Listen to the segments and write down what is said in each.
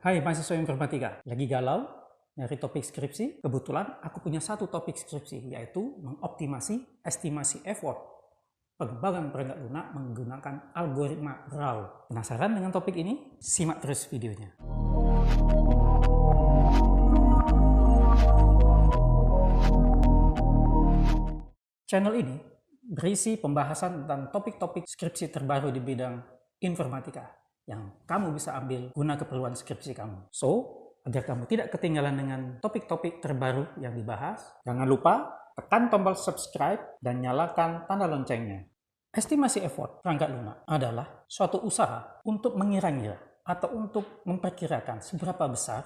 Hai mahasiswa informatika, lagi galau nyari topik skripsi? Kebetulan aku punya satu topik skripsi, yaitu mengoptimasi estimasi effort pengembangan perangkat lunak menggunakan algoritma RAW. Penasaran dengan topik ini? Simak terus videonya. Channel ini berisi pembahasan tentang topik-topik skripsi terbaru di bidang informatika yang kamu bisa ambil guna keperluan skripsi kamu. So, agar kamu tidak ketinggalan dengan topik-topik terbaru yang dibahas, jangan lupa tekan tombol subscribe dan nyalakan tanda loncengnya. Estimasi effort perangkat lunak adalah suatu usaha untuk mengira-ngira atau untuk memperkirakan seberapa besar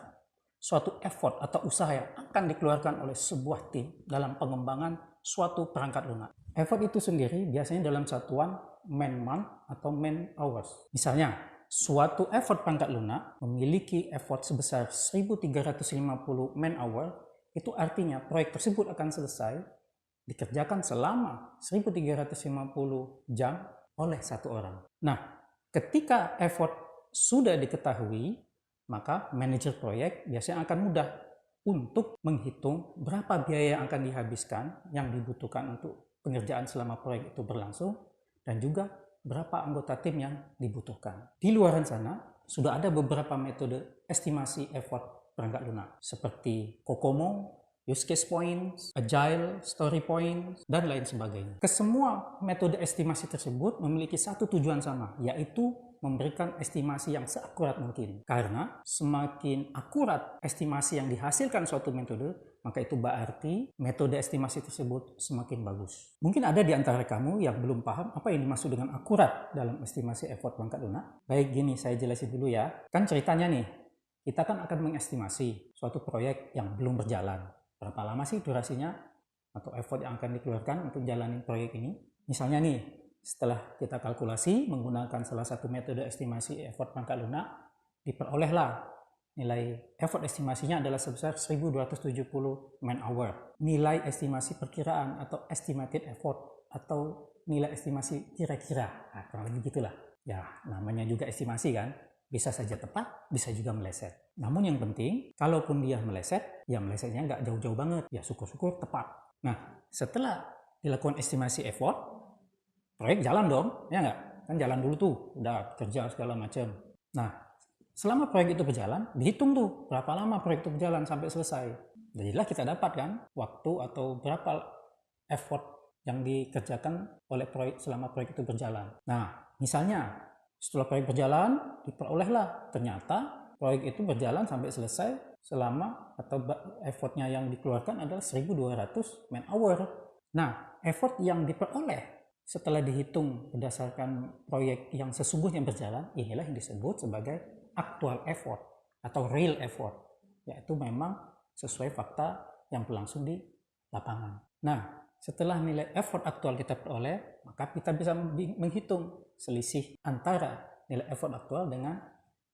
suatu effort atau usaha yang akan dikeluarkan oleh sebuah tim dalam pengembangan suatu perangkat lunak. Effort itu sendiri biasanya dalam satuan man-month atau man-hours. Misalnya, suatu effort perangkat lunak memiliki effort sebesar 1350 man-hour, itu artinya proyek tersebut akan selesai dikerjakan selama 1350 jam oleh satu orang. Nah, ketika effort sudah diketahui, maka manajer proyek biasanya akan mudah untuk menghitung berapa biaya yang akan dihabiskan yang dibutuhkan untuk pengerjaan selama proyek itu berlangsung, dan juga berapa anggota tim yang dibutuhkan. Di luar sana, sudah ada beberapa metode estimasi effort perangkat lunak, seperti COCOMO, use case points, agile, story points, dan lain sebagainya. Kesemua metode estimasi tersebut memiliki satu tujuan sama, yaitu memberikan estimasi yang seakurat mungkin. Karena semakin akurat estimasi yang dihasilkan suatu metode, maka itu berarti metode estimasi tersebut semakin bagus. Mungkin ada di antara kamu yang belum paham apa yang dimaksud dengan akurat dalam estimasi effort perangkat lunak. Baik, gini saya jelasin dulu ya. Kan ceritanya nih, kita kan akan mengestimasi suatu proyek yang belum berjalan. Berapa lama sih durasinya atau effort yang akan dikeluarkan untuk jalanin proyek ini? Misalnya nih, setelah kita kalkulasi menggunakan salah satu metode estimasi effort perangkat lunak, diperolehlah nilai effort estimasinya adalah sebesar 1270 man-hour. Nilai estimasi perkiraan atau estimated effort atau nilai estimasi kira-kira. Nah, kurang lebih gitulah. Ya, namanya juga estimasi kan. Bisa saja tepat, bisa juga meleset. Namun yang penting, kalaupun dia meleset, ya melesetnya nggak jauh-jauh banget. Ya syukur-syukur tepat. Nah, setelah dilakukan estimasi effort, proyek jalan dong, ya nggak? Kan jalan dulu tuh, udah kerja segala macam. Nah, selama proyek itu berjalan, dihitung tuh berapa lama proyek itu berjalan sampai selesai. Jadilah kita dapat kan waktu atau berapa effort yang dikerjakan oleh proyek selama proyek itu berjalan. Nah, misalnya setelah proyek berjalan, diperolehlah ternyata proyek itu berjalan sampai selesai selama atau effortnya yang dikeluarkan adalah 1200 man-hour. Nah, effort yang diperoleh setelah dihitung berdasarkan proyek yang sesungguhnya berjalan, inilah yang disebut sebagai actual effort atau real effort, yaitu memang sesuai fakta yang berlangsung di lapangan. Nah, setelah nilai effort aktual kita peroleh, maka kita bisa menghitung selisih antara nilai effort aktual dengan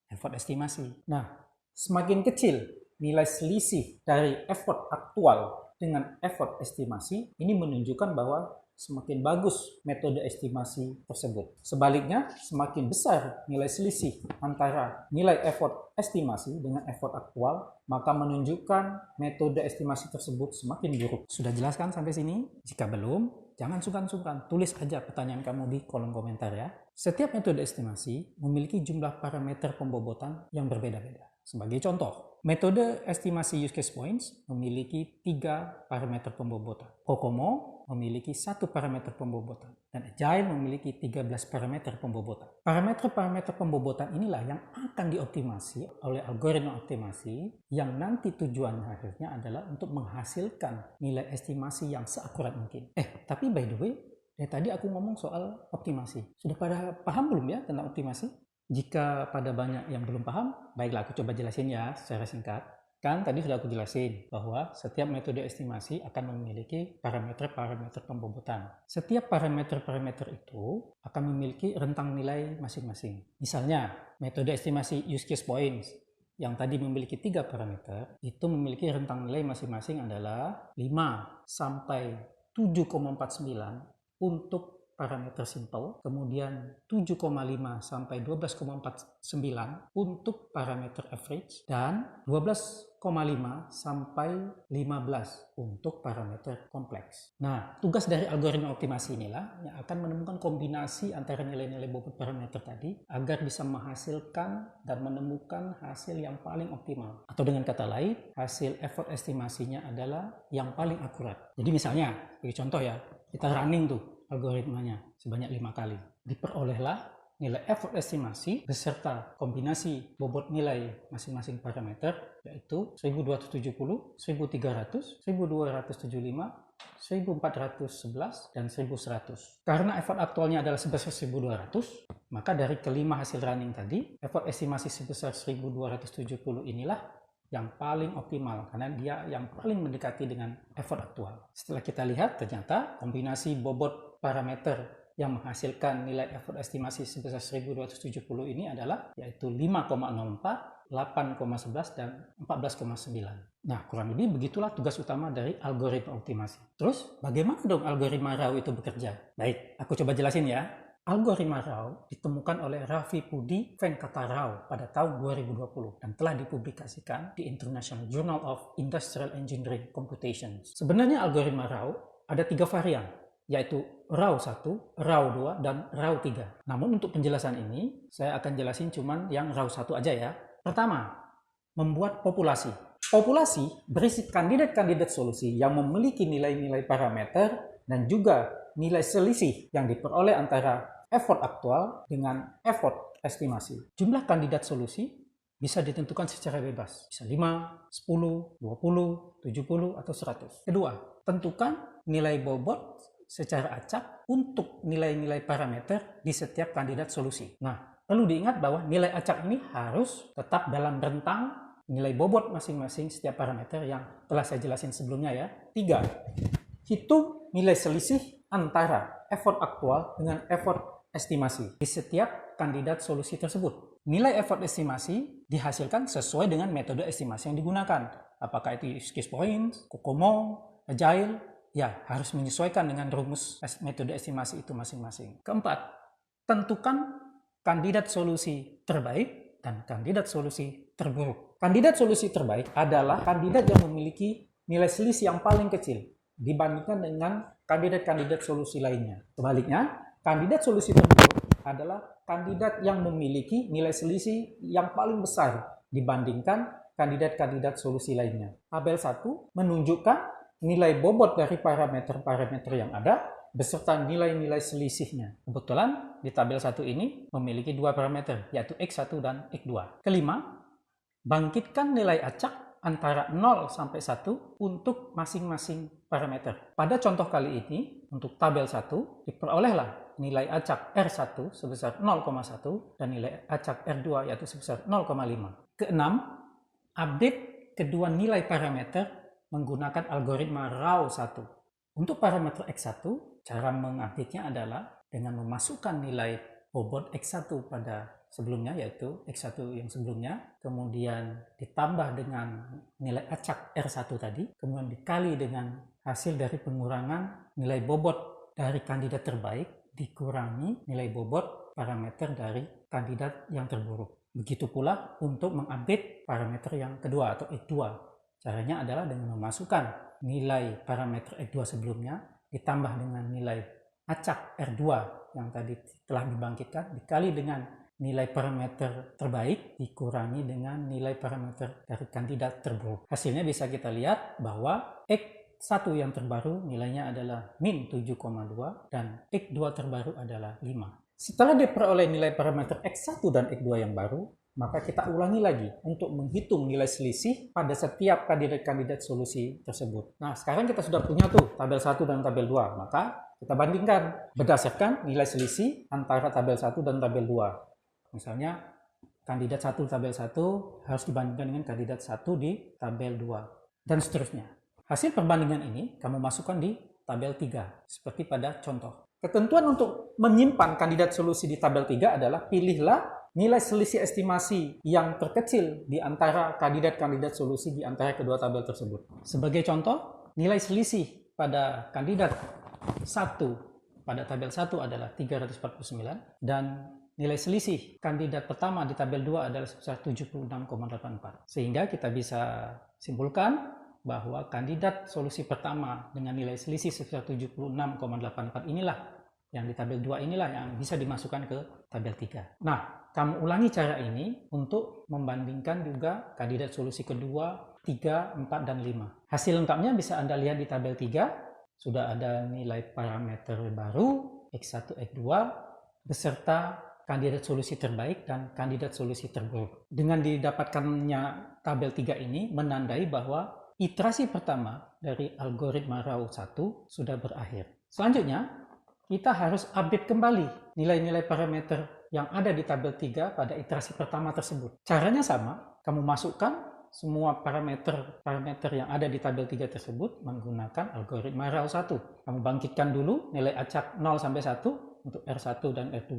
effort estimasi. Nah, semakin kecil nilai selisih dari effort aktual dengan effort estimasi, ini menunjukkan bahwa semakin bagus metode estimasi tersebut. Sebaliknya, semakin besar nilai selisih antara nilai effort estimasi dengan effort aktual, maka menunjukkan metode estimasi tersebut semakin buruk. Sudah jelaskan sampai sini? Jika belum, jangan sungkan-sungkan, tulis aja pertanyaan kamu di kolom komentar ya. Setiap metode estimasi memiliki jumlah parameter pembobotan yang berbeda-beda. Sebagai contoh, metode estimasi use case points memiliki 3 parameter pembobotan. COCOMO memiliki 1 parameter pembobotan. Dan Agile memiliki 13 parameter pembobotan. Parameter-parameter pembobotan inilah yang akan dioptimasi oleh algoritma optimasi yang nanti tujuan akhirnya adalah untuk menghasilkan nilai estimasi yang seakurat mungkin. Tapi by the way, dari tadi aku ngomong soal optimasi. Sudah pada paham belum ya tentang optimasi? Jika pada banyak yang belum paham, baiklah aku coba jelasin ya secara singkat. Kan tadi sudah aku jelasin bahwa setiap metode estimasi akan memiliki parameter-parameter pembobotan. Setiap parameter-parameter itu akan memiliki rentang nilai masing-masing. Misalnya, metode estimasi use case points yang tadi memiliki 3 parameter, itu memiliki rentang nilai masing-masing adalah 5 sampai 7,49 untuk parameter simple, kemudian 7,5 sampai 12,49 untuk parameter average, dan 12,5 sampai 15 untuk parameter kompleks. Nah, tugas dari algoritma optimasi inilah yang akan menemukan kombinasi antara nilai-nilai bobot parameter tadi agar bisa menghasilkan dan menemukan hasil yang paling optimal. Atau dengan kata lain, hasil effort estimasinya adalah yang paling akurat. Jadi misalnya, sebagai contoh ya, kita running tuh algoritmanya sebanyak 5 kali. Diperolehlah nilai effort estimasi beserta kombinasi bobot nilai masing-masing parameter, yaitu 1270, 1300, 1275, 1411, dan 1100. Karena effort aktualnya adalah sebesar 1200, maka dari kelima hasil running tadi, effort estimasi sebesar 1270 inilah yang paling optimal karena dia yang paling mendekati dengan effort aktual. Setelah kita lihat, ternyata kombinasi bobot parameter yang menghasilkan nilai effort estimasi sebesar 1270 ini adalah yaitu 5,04, 8,11, dan 14,9. Nah, kurang lebih begitulah tugas utama dari algoritma optimasi. Terus, bagaimana dong algoritma RAW itu bekerja? Baik, aku coba jelasin ya. Algoritma RAW ditemukan oleh Ravi Pudi Venkata Rao pada tahun 2020 dan telah dipublikasikan di International Journal of Industrial Engineering Computations. Sebenarnya algoritma RAW ada 3 varian, yaitu RAW 1, RAW 2, dan RAW 3. Namun untuk penjelasan ini, saya akan jelasin cuman yang RAW 1 aja ya. Pertama, membuat populasi. Populasi berisi kandidat-kandidat solusi yang memiliki nilai-nilai parameter dan juga nilai selisih yang diperoleh antara effort aktual dengan effort estimasi. Jumlah kandidat solusi bisa ditentukan secara bebas, bisa 5, 10, 20, 70, atau 100. Kedua, tentukan nilai bobot secara acak untuk nilai-nilai parameter di setiap kandidat solusi. Nah, perlu diingat bahwa nilai acak ini harus tetap dalam rentang nilai bobot masing-masing setiap parameter yang telah saya jelasin sebelumnya ya. 3, hitung nilai selisih antara effort aktual dengan effort estimasi di setiap kandidat solusi tersebut. Nilai effort estimasi dihasilkan sesuai dengan metode estimasi yang digunakan. Apakah itu use points, COCOMO, Agile, ya harus menyesuaikan dengan rumus metode estimasi itu masing-masing. Keempat, tentukan kandidat solusi terbaik dan kandidat solusi terburuk. Kandidat solusi terbaik adalah kandidat yang memiliki nilai selisih yang paling kecil dibandingkan dengan kandidat-kandidat solusi lainnya. Sebaliknya, kandidat solusi terburuk adalah kandidat yang memiliki nilai selisih yang paling besar dibandingkan kandidat-kandidat solusi lainnya. Tabel 1 menunjukkan nilai bobot dari parameter-parameter yang ada beserta nilai-nilai selisihnya. Kebetulan di tabel 1 ini memiliki 2 parameter, yaitu X1 dan X2. Kelima, bangkitkan nilai acak antara 0 sampai 1 untuk masing-masing parameter. Pada contoh kali ini, untuk tabel 1, diperolehlah nilai acak R1 sebesar 0,1 dan nilai acak R2 yaitu sebesar 0,5. Keenam, update kedua nilai parameter menggunakan algoritma RAW 1. Untuk parameter X1, cara mengupdate-nya adalah dengan memasukkan nilai bobot X1 pada sebelumnya, yaitu X1 yang sebelumnya, kemudian ditambah dengan nilai acak R1 tadi, kemudian dikali dengan hasil dari pengurangan nilai bobot dari kandidat terbaik dikurangi nilai bobot parameter dari kandidat yang terburuk. Begitu pula untuk mengupdate parameter yang kedua atau X2. Caranya adalah dengan memasukkan nilai parameter X2 sebelumnya ditambah dengan nilai acak R2 yang tadi telah dibangkitkan dikali dengan nilai parameter terbaik dikurangi dengan nilai parameter dari kandidat terburuk. Hasilnya bisa kita lihat bahwa X1 yang terbaru nilainya adalah min 7,2 dan X2 terbaru adalah 5. Setelah diperoleh nilai parameter X1 dan X2 yang baru, maka kita ulangi lagi untuk menghitung nilai selisih pada setiap kandidat-kandidat solusi tersebut. Nah, sekarang kita sudah punya tuh tabel 1 dan tabel 2, maka kita bandingkan berdasarkan nilai selisih antara tabel 1 dan tabel 2. Misalnya, kandidat 1 tabel 1 harus dibandingkan dengan kandidat 1 di tabel 2, dan seterusnya. Hasil perbandingan ini kamu masukkan di tabel 3, seperti pada contoh. Ketentuan untuk menyimpan kandidat solusi di tabel 3 adalah pilihlah nilai selisih estimasi yang terkecil di antara kandidat-kandidat solusi di antara kedua tabel tersebut. Sebagai contoh, nilai selisih pada kandidat 1 pada tabel 1 adalah 349 dan nilai selisih kandidat pertama di tabel 2 adalah sebesar 76,84. Sehingga kita bisa simpulkan bahwa kandidat solusi pertama dengan nilai selisih sebesar 76,84 inilah yang di tabel 2 inilah yang bisa dimasukkan ke tabel 3. Nah, kamu ulangi cara ini untuk membandingkan juga kandidat solusi kedua, 3, 4, dan 5. Hasil lengkapnya bisa Anda lihat di tabel 3. Sudah ada nilai parameter baru, X1, X2, beserta kandidat solusi terbaik dan kandidat solusi terburuk. Dengan didapatkannya tabel 3 ini menandai bahwa iterasi pertama dari algoritma RAW 1 sudah berakhir. Selanjutnya, kita harus update kembali nilai-nilai parameter yang ada di tabel 3 pada iterasi pertama tersebut. Caranya sama, kamu masukkan semua parameter yang ada di tabel 3 tersebut menggunakan algoritma RAW 1. Kamu bangkitkan dulu nilai acak 0 sampai 1 untuk R1 dan R2,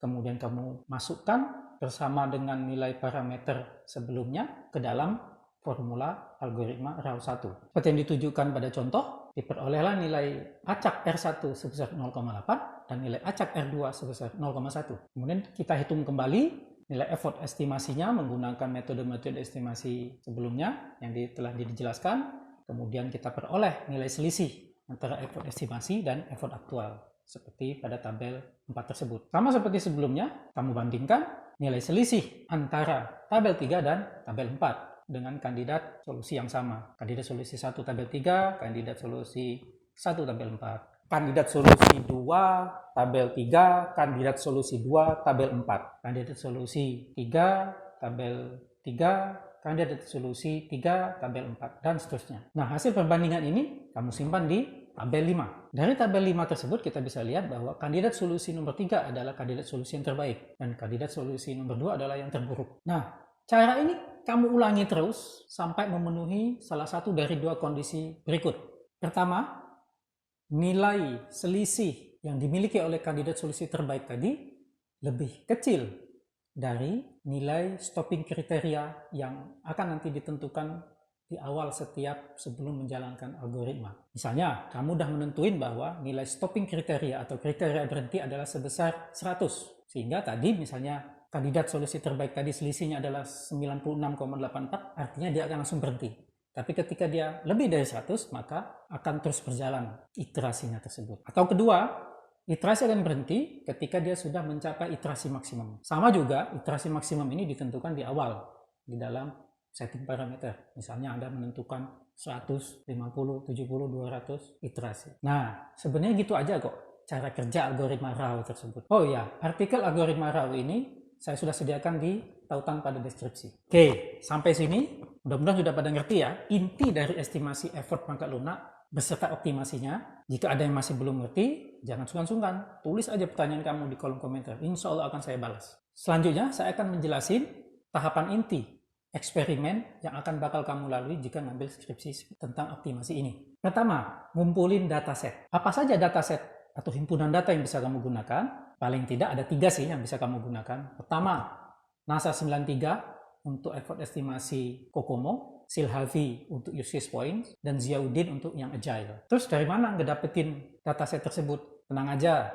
kemudian kamu masukkan bersama dengan nilai parameter sebelumnya ke dalam formula algoritma RAW 1. Seperti yang ditujukan pada contoh, diperolehlah nilai acak R1 sebesar 0,8 dan nilai acak R2 sebesar 0,1. Kemudian kita hitung kembali nilai effort estimasinya menggunakan metode-metode estimasi sebelumnya yang telah dijelaskan. Kemudian kita peroleh nilai selisih antara effort estimasi dan effort aktual seperti pada tabel 4 tersebut. Sama seperti sebelumnya, kamu bandingkan nilai selisih antara tabel 3 dan tabel 4 dengan kandidat solusi yang sama. Kandidat solusi 1 tabel 3, kandidat solusi 1 tabel 4. Kandidat solusi 2 tabel 3, kandidat solusi 2 tabel 4. Kandidat solusi 3 tabel 3, kandidat solusi 3 tabel 4, dan seterusnya. Nah, hasil perbandingan ini kamu simpan di tabel 5. Dari tabel 5 tersebut kita bisa lihat bahwa kandidat solusi nomor 3 adalah kandidat solusi yang terbaik dan kandidat solusi nomor 2 adalah yang terburuk. Nah, cara ini kamu ulangi terus sampai memenuhi salah satu dari dua kondisi berikut. Pertama, nilai selisih yang dimiliki oleh kandidat solusi terbaik tadi lebih kecil dari nilai stopping kriteria yang akan nanti ditentukan di awal sebelum menjalankan algoritma. Misalnya, kamu sudah menentuin bahwa nilai stopping kriteria atau kriteria berhenti adalah sebesar 100. Sehingga tadi misalnya kandidat solusi terbaik tadi selisihnya adalah 96,84, artinya dia akan langsung berhenti. Tapi ketika dia lebih dari 100, maka akan terus berjalan iterasinya tersebut. Atau kedua, iterasi akan berhenti ketika dia sudah mencapai iterasi maksimum. Sama juga, iterasi maksimum ini ditentukan di awal, di dalam setting parameter. Misalnya Anda menentukan 100, 50, 70, 200 iterasi. Nah, sebenarnya gitu aja kok cara kerja algoritma RAW tersebut. Oh ya, artikel algoritma RAW ini saya sudah sediakan di tautan pada deskripsi. Oke, sampai sini mudah-mudahan sudah pada ngerti ya inti dari estimasi effort pangkat lunak beserta optimasinya. Jika ada yang masih belum ngerti, jangan sungkan-sungkan, tulis aja pertanyaan kamu di kolom komentar. Insya Allah akan saya balas. Selanjutnya saya akan menjelasin tahapan inti eksperimen yang akan bakal kamu lalui jika ngambil skripsi tentang optimasi ini. Pertama, ngumpulin dataset. Apa saja dataset atau himpunan data yang bisa kamu gunakan? Paling tidak ada 3 sih yang bisa kamu gunakan. Pertama, NASA 93 untuk effort estimasi Kokomo, Silhavi untuk use case points, dan Ziauddin untuk yang agile. Terus dari mana ngedapetin dataset tersebut? Tenang aja,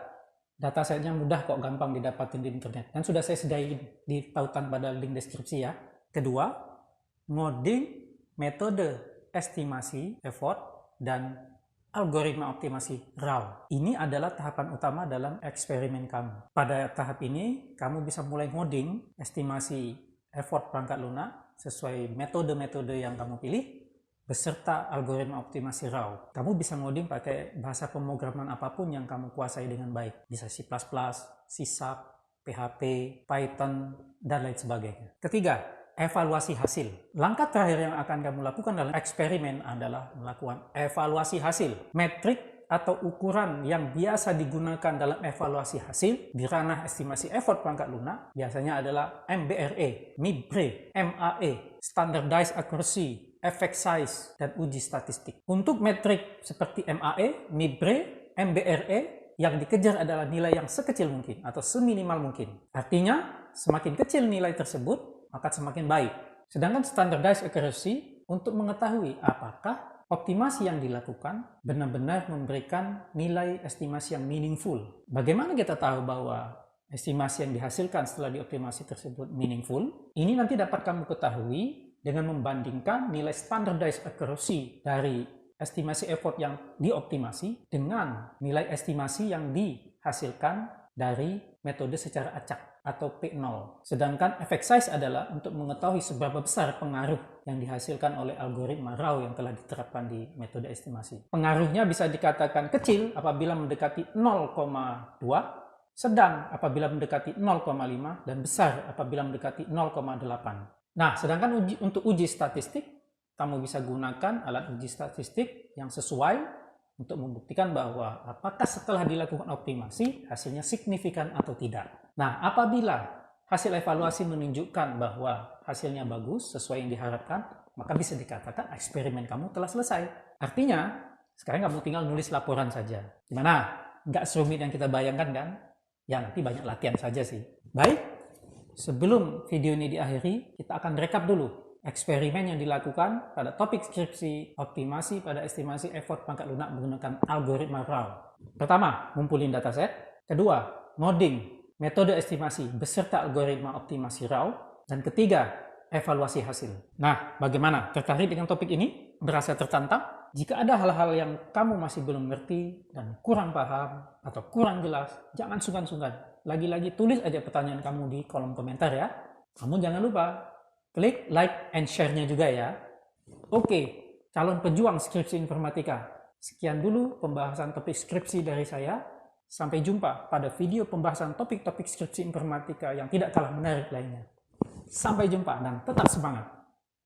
datasetnya mudah kok, gampang didapatin di internet. Dan sudah saya sediain di tautan pada link deskripsi ya. Kedua, ngoding metode estimasi effort dan algoritma optimasi RAW. Ini adalah tahapan utama dalam eksperimen kamu. Pada tahap ini, kamu bisa mulai ngoding estimasi effort perangkat lunak sesuai metode-metode yang kamu pilih beserta algoritma optimasi RAW. Kamu bisa ngoding pakai bahasa pemrograman apapun yang kamu kuasai dengan baik. Bisa C++, C#, PHP, Python, dan lain sebagainya. Ketiga, evaluasi hasil. Langkah terakhir yang akan kamu lakukan dalam eksperimen adalah melakukan evaluasi hasil. Metrik atau ukuran yang biasa digunakan dalam evaluasi hasil di ranah estimasi effort perangkat lunak biasanya adalah MBRE, MIBRE, MAE, Standardized Accuracy, Effect Size, dan uji statistik. Untuk metrik seperti MAE, MIBRE, MBRE, yang dikejar adalah nilai yang sekecil mungkin atau seminimal mungkin. Artinya, semakin kecil nilai tersebut, maka semakin baik. Sedangkan standardized accuracy untuk mengetahui apakah optimasi yang dilakukan benar-benar memberikan nilai estimasi yang meaningful. Bagaimana kita tahu bahwa estimasi yang dihasilkan setelah dioptimasi tersebut meaningful? Ini nanti dapat kamu ketahui dengan membandingkan nilai standardized accuracy dari estimasi effort yang dioptimasi dengan nilai estimasi yang dihasilkan dari metode secara acak atau P0. Sedangkan effect size adalah untuk mengetahui seberapa besar pengaruh yang dihasilkan oleh algoritma RAW yang telah diterapkan di metode estimasi. Pengaruhnya bisa dikatakan kecil apabila mendekati 0,2, sedang apabila mendekati 0,5, dan besar apabila mendekati 0,8. Nah, sedangkan untuk uji statistik, kamu bisa gunakan alat uji statistik yang sesuai untuk membuktikan bahwa apakah setelah dilakukan optimasi hasilnya signifikan atau tidak. Nah, apabila hasil evaluasi menunjukkan bahwa hasilnya bagus sesuai yang diharapkan, maka bisa dikatakan eksperimen kamu telah selesai. Artinya, sekarang kamu tinggal nulis laporan saja. Gimana? Nggak serumit yang kita bayangkan kan? Ya, nanti banyak latihan saja sih. Baik, sebelum video ini diakhiri, kita akan rekap dulu eksperimen yang dilakukan pada topik skripsi optimasi pada estimasi effort pangkat lunak menggunakan algoritma RAW. Pertama, ngumpulin dataset. Kedua, ngoding metode estimasi beserta algoritma optimasi RAW. Dan ketiga, evaluasi hasil. Nah, bagaimana? Tertarik dengan topik ini? Berasa tertantang? Jika ada hal-hal yang kamu masih belum ngerti dan kurang paham atau kurang jelas, jangan sungkan-sungkan. Lagi-lagi tulis aja pertanyaan kamu di kolom komentar ya. Kamu jangan lupa klik like and share-nya juga ya. Oke, calon pejuang skripsi informatika. Sekian dulu pembahasan topik skripsi dari saya. Sampai jumpa pada video pembahasan topik-topik skripsi informatika yang tidak kalah menarik lainnya. Sampai jumpa dan tetap semangat.